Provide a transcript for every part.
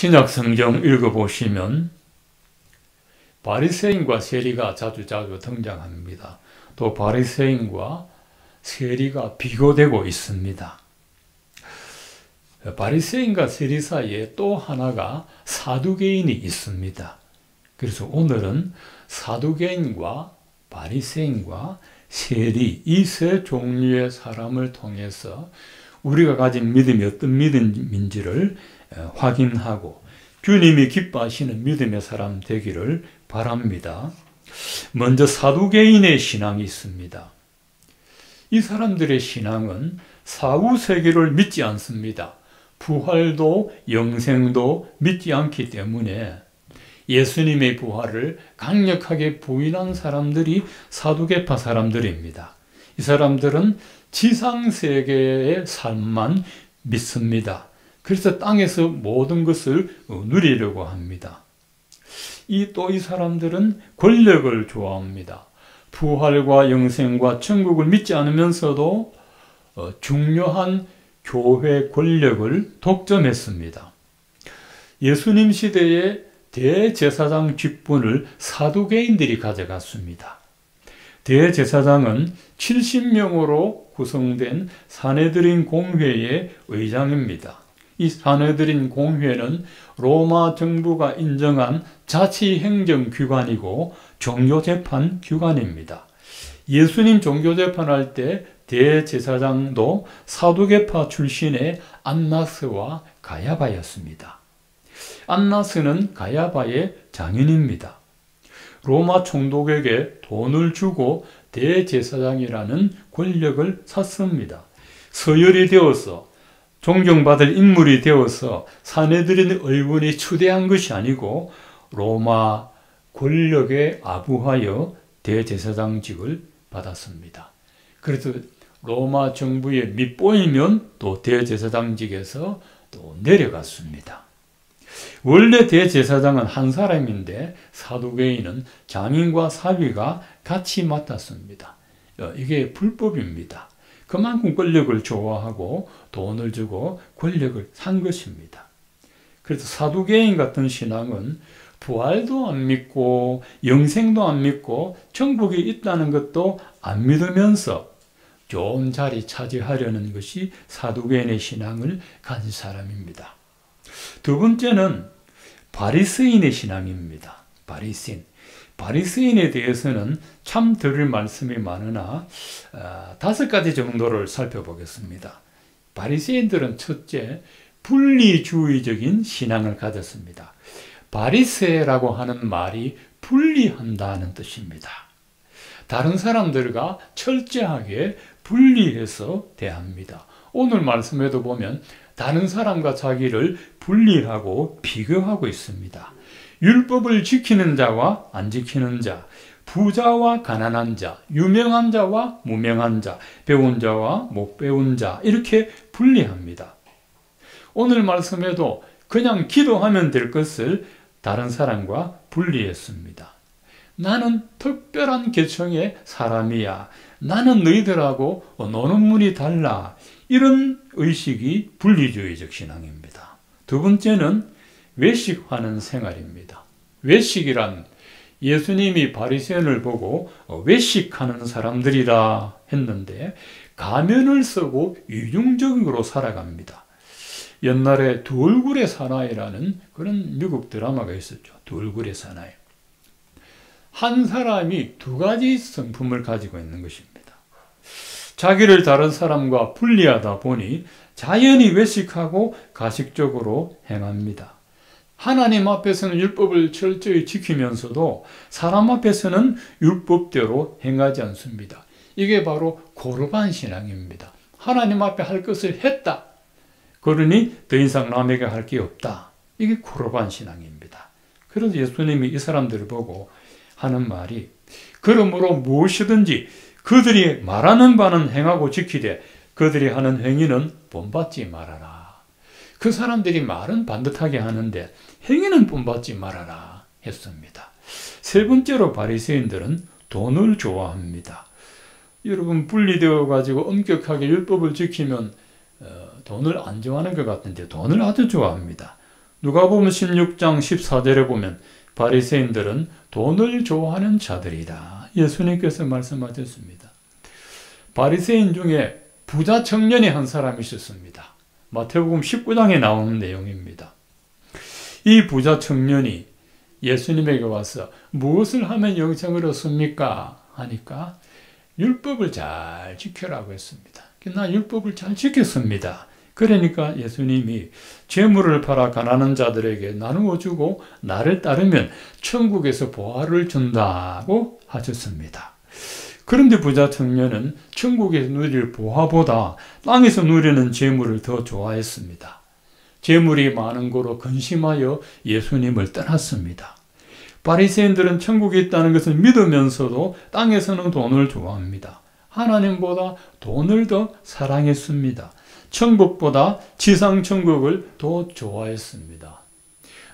신약 성경 읽어보시면 바리새인과 세리가 자주 등장합니다. 또 바리새인과 세리가 비교되고 있습니다. 바리새인과 세리 사이에 또 하나가 사두개인이 있습니다. 그래서 오늘은 사두개인과 바리새인과 세리 이 세 종류의 사람을 통해서 우리가 가진 믿음이 어떤 믿음인지를 확인하고 주님이 기뻐하시는 믿음의 사람 되기를 바랍니다. 먼저 사두개인의 신앙이 있습니다. 이 사람들의 신앙은 사후세계를 믿지 않습니다. 부활도 영생도 믿지 않기 때문에 예수님의 부활을 강력하게 부인한 사람들이 사두개파 사람들입니다. 이 사람들은 지상세계의 삶만 믿습니다. 그래서 땅에서 모든 것을 누리려고 합니다. 이 사람들은 권력을 좋아합니다. 부활과 영생과 천국을 믿지 않으면서도 중요한 교회 권력을 독점했습니다. 예수님 시대에 대제사장 직분을 사두개인들이 가져갔습니다. 대제사장은 70명으로 구성된 사내드린 공회의 의장입니다. 이 사내드린 공회는 로마 정부가 인정한 자치행정기관이고 종교재판기관입니다. 예수님 종교재판할 때 대제사장도 사두개파 출신의 안나스와 가야바였습니다. 안나스는 가야바의 장인입니다. 로마 총독에게 돈을 주고 대제사장이라는 권력을 샀습니다. 서열이 되어서 존경받을 인물이 되어서 사내들인 의원이 추대한 것이 아니고 로마 권력에 아부하여 대제사장직을 받았습니다. 그래서 로마 정부에 밑보이면 또 대제사장직에서 또 내려갔습니다. 원래 대제사장은 한 사람인데 사두개인은 장인과 사위가 같이 맡았습니다. 이게 불법입니다. 그만큼 권력을 좋아하고 돈을 주고 권력을 산 것입니다. 그래서 사두개인 같은 신앙은 부활도 안 믿고 영생도 안 믿고 천국이 있다는 것도 안 믿으면서 좋은 자리 차지하려는 것이 사두개인의 신앙을 가진 사람입니다. 두 번째는 바리새인의 신앙입니다. 바리새인에 대해서는 참 들을 말씀이 많으나 5가지 정도를 살펴보겠습니다. 바리새인들은 첫째, 분리주의적인 신앙을 가졌습니다. 바리새라고 하는 말이 분리한다는 뜻입니다. 다른 사람들과 철저하게 분리해서 대합니다. 오늘 말씀에도 보면 다른 사람과 자기를 분리하고 비교하고 있습니다. 율법을 지키는 자와 안 지키는 자, 부자와 가난한 자, 유명한 자와 무명한 자, 배운 자와 못 배운 자 이렇게 분리합니다. 오늘 말씀에도 그냥 기도하면 될 것을 다른 사람과 분리했습니다. 나는 특별한 계층의 사람이야. 나는 너희들하고 노는 문이 달라. 이런 의식이 분리주의적 신앙입니다. 두 번째는 외식하는 생활입니다. 외식이란 예수님이 바리새인을 보고 외식하는 사람들이라 했는데 가면을 쓰고 이중적으로 살아갑니다. 옛날에 두 얼굴의 사나이라는 그런 미국 드라마가 있었죠. 두 얼굴의 사나이. 한 사람이 두 가지 성품을 가지고 있는 것입니다. 자기를 다른 사람과 분리하다 보니 자연히 외식하고 가식적으로 행합니다. 하나님 앞에서는 율법을 철저히 지키면서도 사람 앞에서는 율법대로 행하지 않습니다. 이게 바로 고르반 신앙입니다. 하나님 앞에 할 것을 했다. 그러니 더 이상 남에게 할 게 없다. 이게 고르반 신앙입니다. 그래서 예수님이 이 사람들을 보고 하는 말이 그러므로 무엇이든지 그들이 말하는 바는 행하고 지키되 그들이 하는 행위는 본받지 말아라. 그 사람들이 말은 반듯하게 하는데 행위는 본받지 말아라 했습니다. 세 번째로 바리새인들은 돈을 좋아합니다. 여러분 분리되어 가지고 엄격하게 율법을 지키면 돈을 안 좋아하는 것 같은데 돈을 아주 좋아합니다. 누가복음 16장 14절에 보면 바리새인들은 돈을 좋아하는 자들이다. 예수님께서 말씀하셨습니다. 바리새인 중에 부자 청년이 한 사람이 있었습니다. 마태복음 19장에 나오는 내용입니다. 이 부자 청년이 예수님에게 와서 무엇을 하면 영생을 얻습니까? 하니까 율법을 잘 지켜라고 했습니다. 나 율법을 잘 지켰습니다. 그러니까 예수님이 재물을 팔아 가난한 자들에게 나누어 주고 나를 따르면 천국에서 보화를 준다고 하셨습니다. 그런데 부자 청년은 천국에서 누릴 보화보다 땅에서 누리는 재물을 더 좋아했습니다. 재물이 많은 거로 근심하여 예수님을 떠났습니다. 바리새인들은 천국에 있다는 것을 믿으면서도 땅에서는 돈을 좋아합니다. 하나님보다 돈을 더 사랑했습니다. 천국보다 지상 천국을 더 좋아했습니다.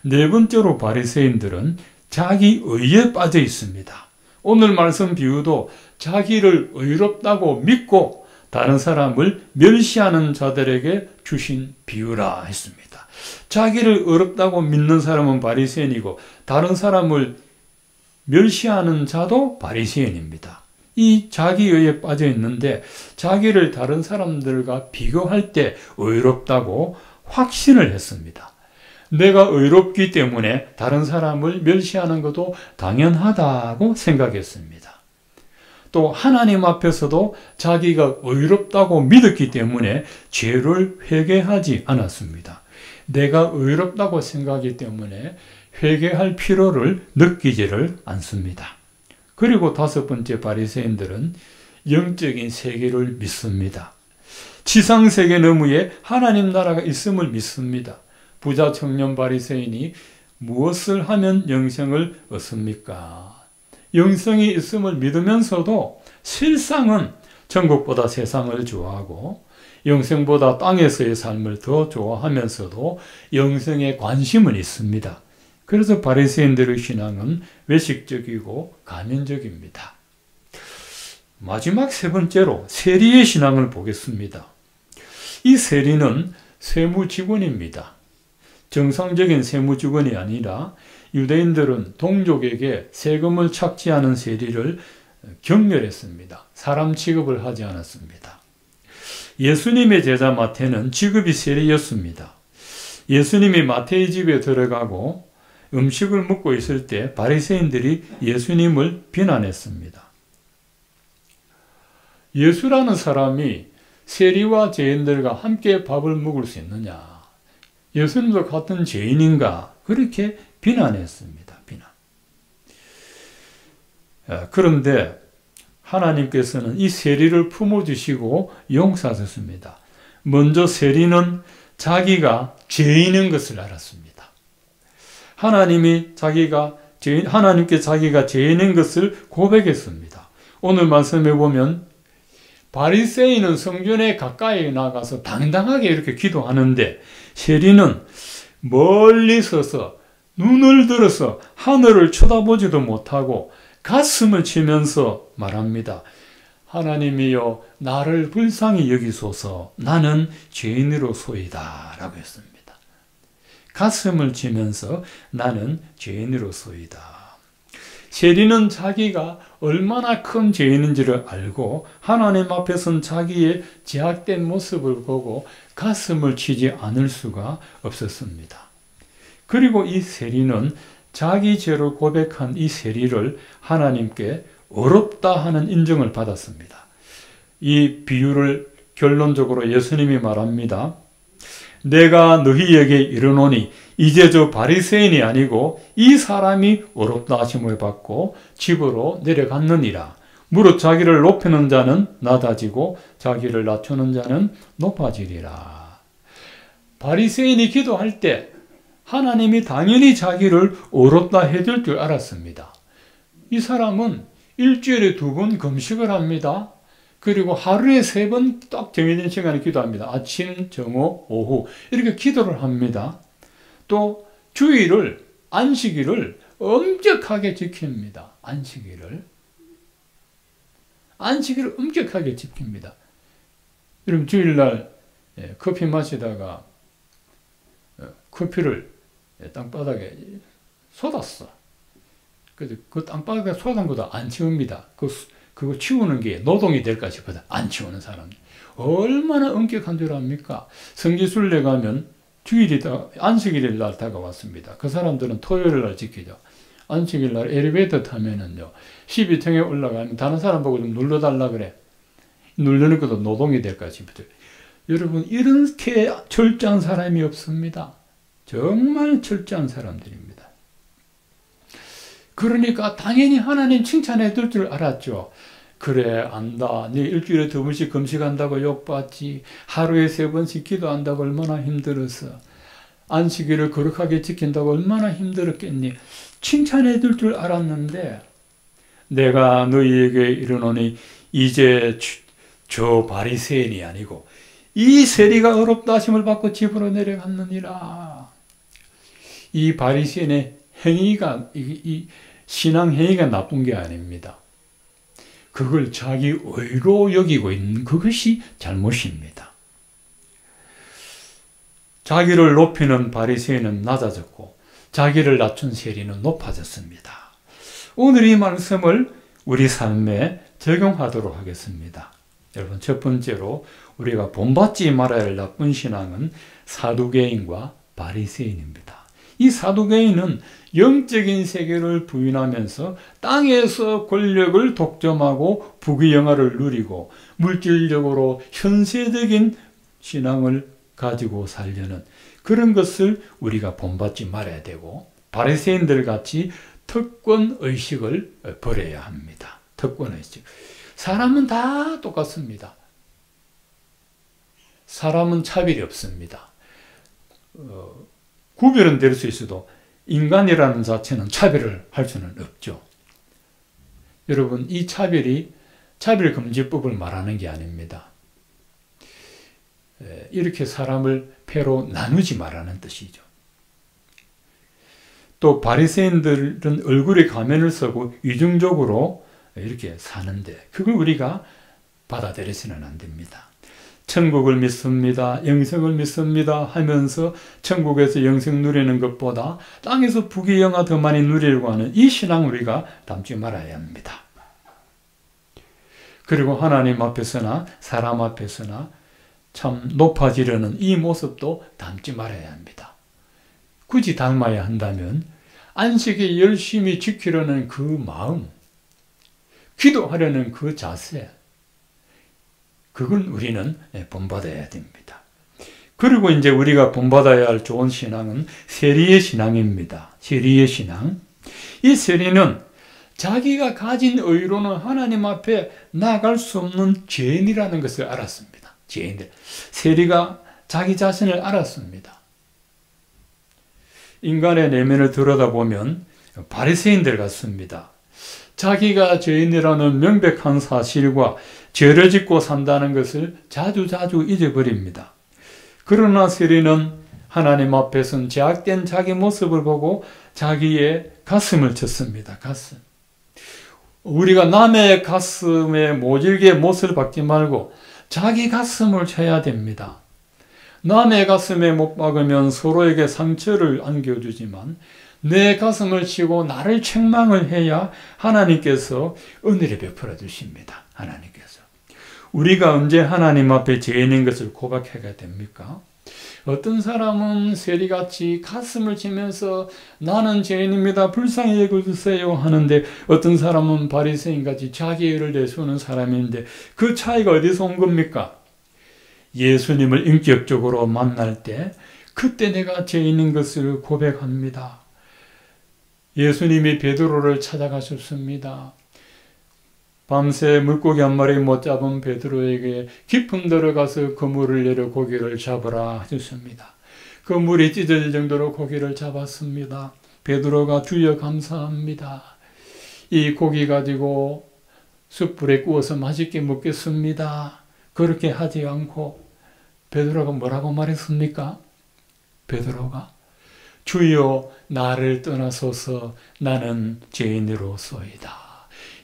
네 번째로 바리새인들은 자기 의에 빠져 있습니다. 오늘 말씀 비유도 자기를 의롭다고 믿고 다른 사람을 멸시하는 자들에게 주신 비유라 했습니다. 자기를 의롭다고 믿는 사람은 바리새인이고 다른 사람을 멸시하는 자도 바리새인입니다. 이 자기의에 빠져 있는데 자기를 다른 사람들과 비교할 때 의롭다고 확신을 했습니다. 내가 의롭기 때문에 다른 사람을 멸시하는 것도 당연하다고 생각했습니다. 또 하나님 앞에서도 자기가 의롭다고 믿었기 때문에 죄를 회개하지 않았습니다. 내가 의롭다고 생각하기 때문에 회개할 필요를 느끼지를 않습니다. 그리고 다섯 번째 바리새인들은 영적인 세계를 믿습니다. 지상 세계 너머에 하나님 나라가 있음을 믿습니다. 부자 청년 바리새인이 무엇을 하면 영생을 얻습니까? 영생이 있음을 믿으면서도 실상은 천국보다 세상을 좋아하고 영생보다 땅에서의 삶을 더 좋아하면서도 영생에 관심은 있습니다. 그래서 바리새인들의 신앙은 외식적이고 가면적입니다. 마지막 세 번째로 세리의 신앙을 보겠습니다. 이 세리는 세무직원입니다. 정상적인 세무직원이 아니라 유대인들은 동족에게 세금을 착취하는 세리를 경멸했습니다. 사람 취급을 하지 않았습니다. 예수님의 제자 마태는 직업이 세리였습니다. 예수님이 마태의 집에 들어가고 음식을 먹고 있을 때 바리새인들이 예수님을 비난했습니다. 예수라는 사람이 세리와 죄인들과 함께 밥을 먹을 수 있느냐? 예수님도 같은 죄인인가? 그렇게 비난했습니다. 비난. 그런데 하나님께서는 이 세리를 품어주시고 용서하셨습니다. 먼저 세리는 자기가 죄인인 것을 알았습니다. 하나님께 자기가 죄인인 것을 고백했습니다. 오늘 말씀해 보면 바리새인은 성전에 가까이 나가서 당당하게 이렇게 기도하는데 세리는 멀리 서서 눈을 들어서 하늘을 쳐다보지도 못하고 가슴을 치면서 말합니다. 하나님이여 나를 불쌍히 여기소서 나는 죄인으로소이다 라고 했습니다. 가슴을 치면서 나는 죄인으로소이다. 세리는 자기가 얼마나 큰 죄인인지를 알고 하나님 앞에선 자기의 제약된 모습을 보고 가슴을 치지 않을 수가 없었습니다. 그리고 이 세리는 자기 죄를 고백한 이 세리를 하나님께 어렵다 하는 인정을 받았습니다. 이 비유를 결론적으로 예수님이 말합니다. 내가 너희에게 이르노니 이제 저 바리새인이 아니고 이 사람이 어렵다 하심을 받고 집으로 내려갔느니라. 무릇 자기를 높이는 자는 낮아지고 자기를 낮추는 자는 높아지리라. 바리새인이 기도할 때 하나님이 당연히 자기를 어렵다 해줄 줄 알았습니다. 이 사람은 일주일에 2번 금식을 합니다. 그리고 하루에 3번 딱 정해진 시간에 기도합니다. 아침, 정오, 오후 이렇게 기도를 합니다. 또 주일을 안식일을 엄격하게 지킵니다. 안식일을 엄격하게 지킵니다. 여러분 주일날 커피 마시다가 커피를 땅바닥에 쏟았어. 그 땅바닥에 쏟은 것도 안 치웁니다. 그거 치우는 게 노동이 될까 싶어서 안 치우는 사람. 얼마나 엄격한 줄 압니까? 성지순례 가면 주일이 안식일 날 다가왔습니다. 그 사람들은 토요일 날 지키죠. 안식일 날 엘리베이터 타면은요, 12층에 올라가면 다른 사람 보고 좀 눌러달라 그래. 누르는 것도 노동이 될까 싶어요. 여러분, 이렇게 철저한 사람이 없습니다. 정말 철저한 사람들입니다. 그러니까 당연히 하나님 칭찬해 줄 줄 알았죠. 그래, 안다. 네 일주일에 2번씩 금식한다고 욕받지. 하루에 3번씩 기도한다고 얼마나 힘들었어. 안식일을 거룩하게 지킨다고 얼마나 힘들었겠니. 칭찬해 줄 줄 알았는데, 내가 너희에게 이르노니 이제 저 바리새인이 아니고 이 세리가 어렵다 하심을 받고 집으로 내려갔느니라. 이 바리새인의 행위가, 이 신앙 행위가 나쁜 게 아닙니다. 그걸 자기 의로 여기고 있는 그것이 잘못입니다. 자기를 높이는 바리새인은 낮아졌고 자기를 낮춘 세리는 높아졌습니다. 오늘 이 말씀을 우리 삶에 적용하도록 하겠습니다. 여러분, 첫 번째로 우리가 본받지 말아야 할 나쁜 신앙은 사두개인과 바리새인입니다. 이 사두개인은 영적인 세계를 부인하면서 땅에서 권력을 독점하고 부귀영화를 누리고 물질적으로 현세적인 신앙을 가지고 살려는 그런 것을 우리가 본받지 말아야 되고, 바리새인들 같이 특권의식을 버려야 합니다. 특권의식. 사람은 다 똑같습니다. 사람은 차별이 없습니다. 구별은 될 수 있어도 인간이라는 자체는 차별을 할 수는 없죠. 여러분, 이 차별이 차별금지법을 말하는 게 아닙니다. 이렇게 사람을 패로 나누지 말라는 뜻이죠. 또 바리새인들은 얼굴에 가면을 쓰고 이중적으로 이렇게 사는데 그걸 우리가 받아들여서는 안 됩니다. 천국을 믿습니다. 영생을 믿습니다. 하면서 천국에서 영생 누리는 것보다 땅에서 부귀영화 더 많이 누리려고 하는 이 신앙 우리가 담지 말아야 합니다. 그리고 하나님 앞에서나 사람 앞에서나 참 높아지려는 이 모습도 담지 말아야 합니다. 굳이 닮아야 한다면 안식일 열심히 지키려는 그 마음, 기도하려는 그 자세, 그건 우리는 본받아야 됩니다. 그리고 이제 우리가 본받아야 할 좋은 신앙은 세리의 신앙입니다. 세리의 신앙. 이 세리는 자기가 가진 의로는 하나님 앞에 나아갈 수 없는 죄인이라는 것을 알았습니다. 죄인들. 세리가 자기 자신을 알았습니다. 인간의 내면을 들여다보면 바리새인들 같습니다. 자기가 죄인이라는 명백한 사실과 죄를 짓고 산다는 것을 자주자주 잊어버립니다. 그러나 세리는 하나님 앞에선 제약된 자기 모습을 보고 자기의 가슴을 쳤습니다. 가슴. 우리가 남의 가슴에 모질게 못을 박지 말고 자기 가슴을 쳐야 됩니다. 남의 가슴에 못 박으면 서로에게 상처를 안겨주지만 내 가슴을 치고 나를 책망을 해야 하나님께서 은혜를 베풀어 주십니다. 하나님께서. 우리가 언제 하나님 앞에 죄인인 것을 고백해야 됩니까? 어떤 사람은 세리같이 가슴을 치면서 나는 죄인입니다. 불쌍히 여겨주세요 하는데 어떤 사람은 바리새인같이 자기 의를 내세우는 사람인데 그 차이가 어디서 온 겁니까? 예수님을 인격적으로 만날 때 그때 내가 죄인인 것을 고백합니다. 예수님이 베드로를 찾아가셨습니다. 밤새 물고기 한 마리 못 잡은 베드로에게 깊은 들어가서 그물을 내려 고기를 잡으라 하셨습니다. 그 물이 찢어질 정도로 고기를 잡았습니다. 베드로가 주여 감사합니다. 이 고기 가지고 숯불에 구워서 맛있게 먹겠습니다. 그렇게 하지 않고 베드로가 뭐라고 말했습니까? 베드로가 주여 나를 떠나소서 나는 죄인으로소이다.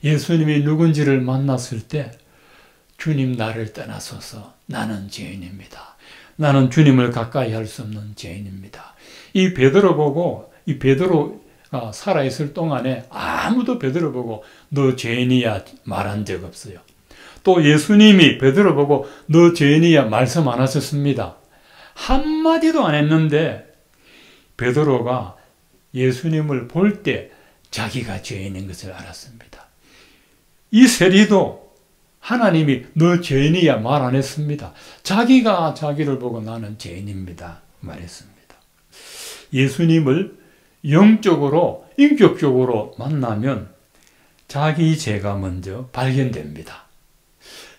예수님이 누군지를 만났을 때 주님 나를 떠나소서 나는 죄인입니다. 나는 주님을 가까이 할 수 없는 죄인입니다. 이 베드로 보고, 이 베드로가 살아있을 동안에 아무도 베드로 보고 너 죄인이야 말한 적 없어요. 또 예수님이 베드로 보고 너 죄인이야 말씀 안 하셨습니다. 한마디도 안 했는데 베드로가 예수님을 볼 때 자기가 죄인인 것을 알았습니다. 이 세리도 하나님이 너 죄인이야 말 안 했습니다. 자기가 자기를 보고 나는 죄인입니다 말했습니다. 예수님을 영적으로 인격적으로 만나면 자기 죄가 먼저 발견됩니다.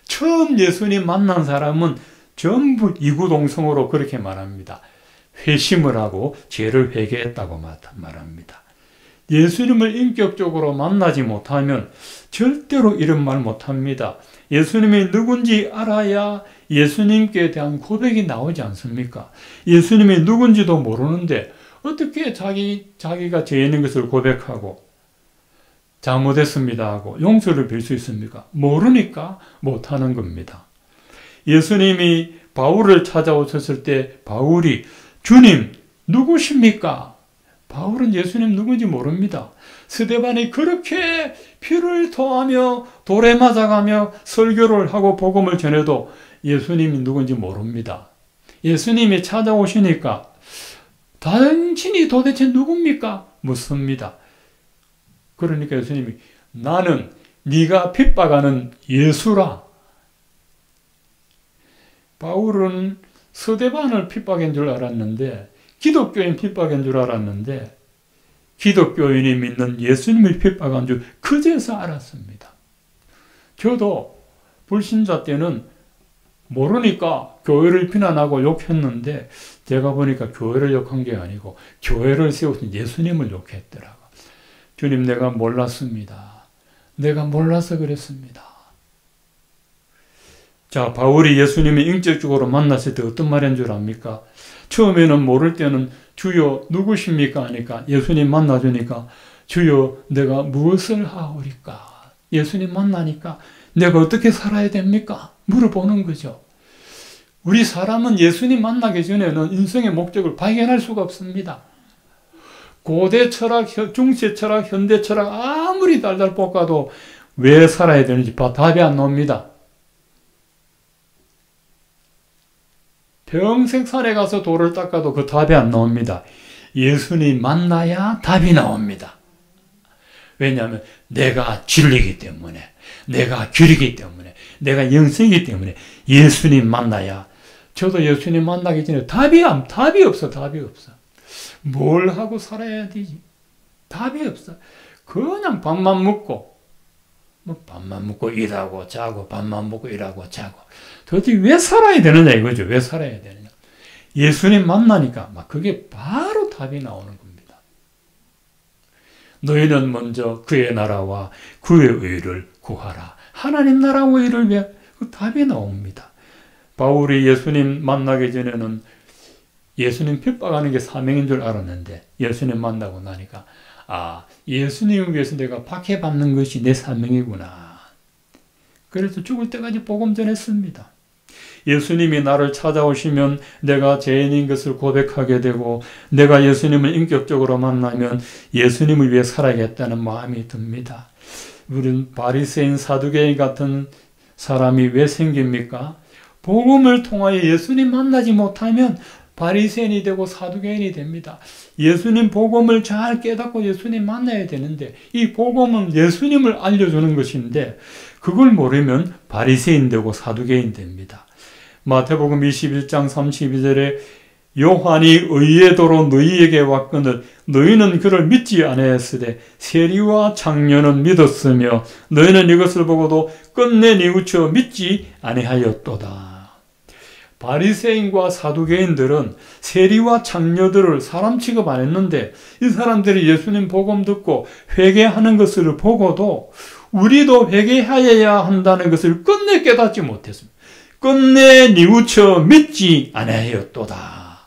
처음 예수님 만난 사람은 전부 이구동성으로 그렇게 말합니다. 회심을 하고 죄를 회개했다고 말합니다. 예수님을 인격적으로 만나지 못하면 절대로 이런 말 못합니다. 예수님이 누군지 알아야 예수님께 대한 고백이 나오지 않습니까? 예수님이 누군지도 모르는데 어떻게 자기가 죄인인 것을 고백하고 잘못했습니다 하고 용서를 빌 수 있습니까? 모르니까 못하는 겁니다. 예수님이 바울을 찾아오셨을 때 바울이 주님 누구십니까? 바울은 예수님 누군지 모릅니다. 스데반이 그렇게 피를 토하며 돌에 맞아가며 설교를 하고 복음을 전해도 예수님이 누군지 모릅니다. 예수님이 찾아오시니까 당신이 도대체 누굽니까? 묻습니다. 그러니까 예수님이 나는 네가 핍박하는 예수라. 바울은 스데반을 핍박한 줄 알았는데 기독교인 핍박한 줄 알았는데 기독교인이 믿는 예수님을 핍박한 줄 그제서 알았습니다. 저도 불신자 때는 모르니까 교회를 비난하고 욕했는데 제가 보니까 교회를 욕한 게 아니고 교회를 세우신 예수님을 욕했더라고. 주님 내가 몰랐습니다. 내가 몰라서 그랬습니다. 자, 바울이 예수님이 인격적으로 만났을 때 어떤 말인 줄 압니까? 처음에는 모를 때는 주여 누구십니까? 하니까 예수님 만나주니까 주여 내가 무엇을 하오리까? 예수님 만나니까 내가 어떻게 살아야 됩니까? 물어보는 거죠. 우리 사람은 예수님 만나기 전에는 인생의 목적을 발견할 수가 없습니다. 고대 철학, 중세 철학, 현대 철학 아무리 달달 볶아도 왜 살아야 되는지 답이 안 나옵니다. 평생 산에 가서 돌을 닦아도 그 답이 안 나옵니다. 예수님 만나야 답이 나옵니다. 왜냐하면 내가 진리이기 때문에, 내가 길이기 때문에, 내가 영생이기 때문에 예수님 만나야. 저도 예수님 만나기 전에 답이 없어. 뭘 하고 살아야 되지? 답이 없어. 그냥 밥만 먹고 일하고 자고 밥만 먹고 일하고 자고. 도대체 왜 살아야 되느냐 이거죠. 왜 살아야 되느냐. 예수님 만나니까 막 그게 바로 답이 나오는 겁니다. 너희는 먼저 그의 나라와 그의 의를 구하라. 하나님 나라와 의를 위해 그 답이 나옵니다. 바울이 예수님 만나기 전에는 예수님 핍박하는 게 사명인 줄 알았는데 예수님 만나고 나니까 예수님을 위해서 내가 박해받는 것이 내 사명이구나. 그래서 죽을 때까지 복음 전했습니다. 예수님이 나를 찾아오시면 내가 죄인인 것을 고백하게 되고 내가 예수님을 인격적으로 만나면 예수님을 위해 살아야겠다는 마음이 듭니다. 우리는 바리새인 사두개인 같은 사람이 왜 생깁니까? 복음을 통하여 예수님 만나지 못하면 바리새인이 되고 사두개인이 됩니다. 예수님 복음을 잘 깨닫고 예수님 만나야 되는데 이 복음은 예수님을 알려주는 것인데 그걸 모르면 바리새인 되고 사두개인 됩니다. 마태복음 21장 32절에 요한이 의의 도로 너희에게 왔거늘 너희는 그를 믿지 아니하였으되 세리와 장녀는 믿었으며 너희는 이것을 보고도 끝내 뉘우쳐 믿지 아니하였도다. 바리새인과 사두개인들은 세리와 장녀들을 사람 취급 안 했는데 이 사람들이 예수님 복음 듣고 회개하는 것을 보고도 우리도 회개하여야 한다는 것을 끝내 깨닫지 못했습니다. 끝내 뉘우쳐 믿지 아니하였도다.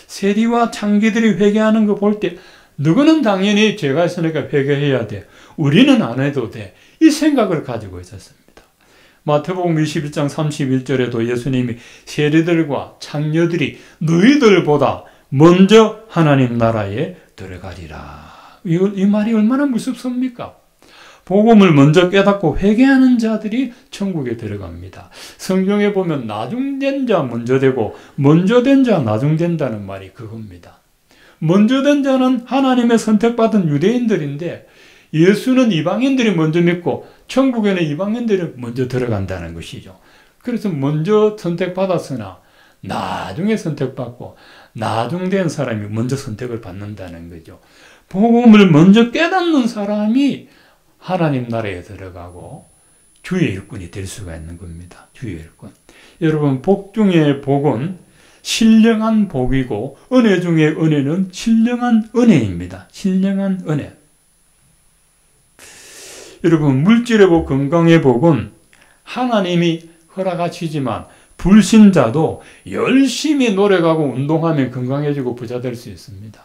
세리와 장기들이 회개하는 거 볼 때 너희는 당연히 죄가 있으니까 회개해야 돼. 우리는 안 해도 돼. 이 생각을 가지고 있었습니다. 마태복음 21장 31절에도 예수님이 세리들과 장녀들이 너희들보다 먼저 하나님 나라에 들어가리라. 이 말이 얼마나 무섭습니까? 복음을 먼저 깨닫고 회개하는 자들이 천국에 들어갑니다. 성경에 보면 나중된 자 먼저 되고 먼저 된 자 나중된다는 말이 그겁니다. 먼저 된 자는 하나님의 선택받은 유대인들인데 예수는 이방인들이 먼저 믿고 천국에는 이방인들이 먼저 들어간다는 것이죠. 그래서 먼저 선택받았으나 나중에 선택받고 나중된 사람이 먼저 선택을 받는다는 거죠. 복음을 먼저 깨닫는 사람이 하나님 나라에 들어가고 주의 일꾼이 될 수가 있는 겁니다. 주의 일꾼. 여러분, 복 중에 복은 신령한 복이고 은혜 중에 은혜는 신령한 은혜입니다. 신령한 은혜. 여러분, 물질의 복, 건강의 복은 하나님이 허락하시지만 불신자도 열심히 노력하고 운동하면 건강해지고 부자 될 수 있습니다.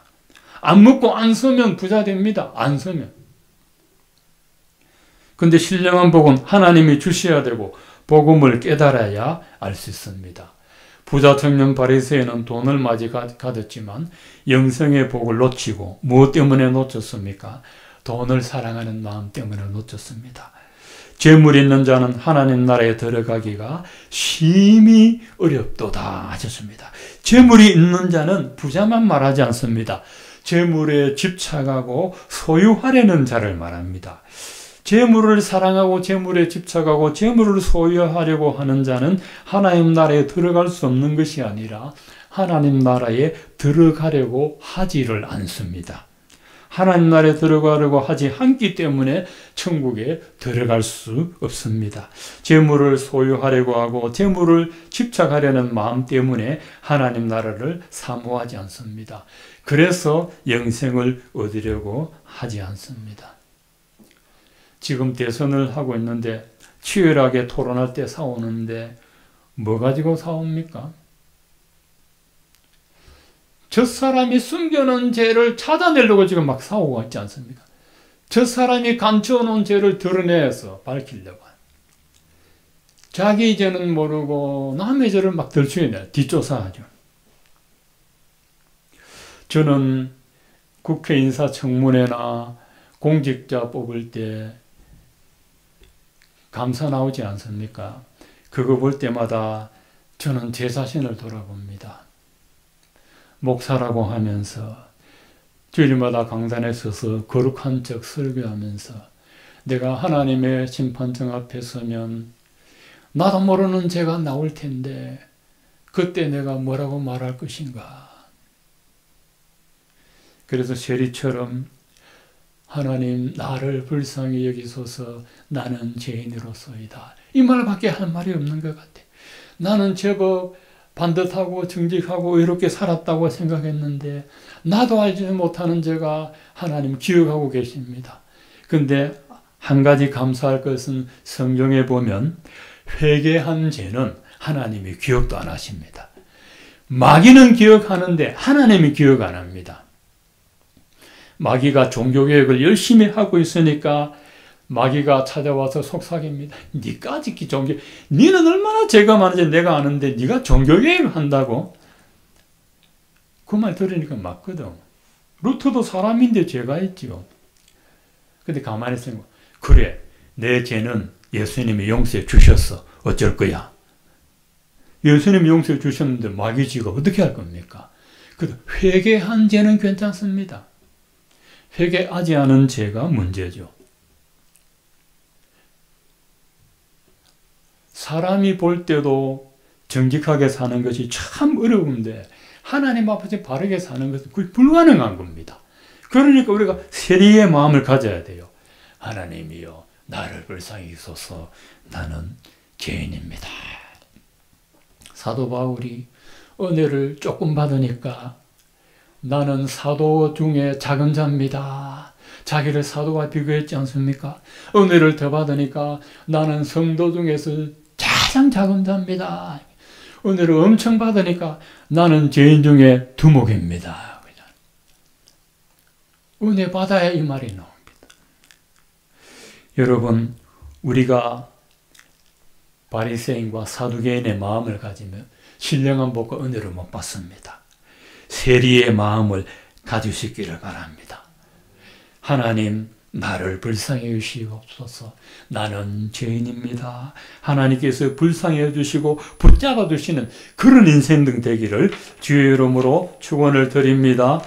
안 먹고 안 쓰면 부자 됩니다. 안 쓰면. 근데 신령한 복은 하나님이 주셔야 되고 복음을 깨달아야 알 수 있습니다. 부자 청년 바리새인은 돈을 많이 가졌지만 영생의 복을 놓치고 무엇 때문에 놓쳤습니까? 돈을 사랑하는 마음 때문에 놓쳤습니다. 재물 있는 자는 하나님 나라에 들어가기가 심히 어렵도다 하셨습니다. 재물이 있는 자는 부자만 말하지 않습니다. 재물에 집착하고 소유하려는 자를 말합니다. 재물을 사랑하고 재물에 집착하고 재물을 소유하려고 하는 자는 하나님 나라에 들어갈 수 없는 것이 아니라 하나님 나라에 들어가려고 하지를 않습니다. 하나님 나라에 들어가려고 하지 않기 때문에 천국에 들어갈 수 없습니다. 재물을 소유하려고 하고 재물을 집착하려는 마음 때문에 하나님 나라를 사모하지 않습니다. 그래서 영생을 얻으려고 하지 않습니다. 지금 대선을 하고 있는데 치열하게 토론할 때 싸우는데 뭐 가지고 싸웁니까? 저 사람이 숨겨놓은 죄를 찾아내려고 지금 막 싸우고 있지 않습니까? 저 사람이 감춰놓은 죄를 드러내서 밝히려고. 자기 죄는 모르고 남의 죄를 막 들추어내요. 뒷조사하죠. 저는 국회 인사청문회나 공직자 뽑을 때 감사 나오지 않습니까? 그거 볼 때마다 저는 제 자신을 돌아봅니다. 목사라고 하면서 주일마다 강단에 서서 거룩한 척 설교하면서 내가 하나님의 심판정 앞에 서면 나도 모르는 죄가 나올 텐데 그때 내가 뭐라고 말할 것인가. 그래서 세리처럼 하나님 나를 불쌍히 여기소서 나는 죄인으로서이다. 이 말밖에 할 말이 없는 것 같아. 나는 제법 반듯하고 정직하고 이렇게 살았다고 생각했는데 나도 알지 못하는 죄가 하나님 기억하고 계십니다. 근데 한 가지 감사할 것은 성경에 보면 회개한 죄는 하나님이 기억도 안 하십니다. 마귀는 기억하는데 하나님이 기억 안 합니다. 마귀가 종교개혁을 열심히 하고 있으니까 마귀가 찾아와서 속삭입니다. 니가 지키 종교, 니는 얼마나 죄가 많은지 내가 아는데 니가 종교개혁을 한다고? 그 말 들으니까 맞거든. 루터도 사람인데 죄가 있지요. 근데 가만히 생각해. 그래, 내 죄는 예수님이 용서해 주셨어. 어쩔 거야? 예수님이 용서해 주셨는데 마귀지가 어떻게 할 겁니까? 그래도 회개한 죄는 괜찮습니다. 회개하지 않은 죄가 문제죠. 사람이 볼 때도 정직하게 사는 것이 참 어려운데 하나님 앞에서 바르게 사는 것은 거의 불가능한 겁니다. 그러니까 우리가 세리의 마음을 가져야 돼요. 하나님이여 나를 불쌍히 여기소서 나는 죄인입니다. 사도 바울이 은혜를 조금 받으니까 나는 사도 중에 작은 자입니다. 자기를 사도와 비교했지 않습니까? 은혜를 더 받으니까 나는 성도 중에서 가장 작은 자입니다. 은혜를 엄청 받으니까 나는 죄인 중에 두목입니다. 은혜 받아야 이 말이 나옵니다. 여러분, 우리가 바리새인과 사두개인의 마음을 가지면 신령한 복과 은혜를 못 받습니다. 세리의 마음을 가지시기를 바랍니다. 하나님, 나를 불쌍히 여기시옵소서. 나는 죄인입니다. 하나님께서 불쌍히 해주시고 붙잡아 주시는 그런 인생 등 되기를 주의 이름으로 축원을 드립니다.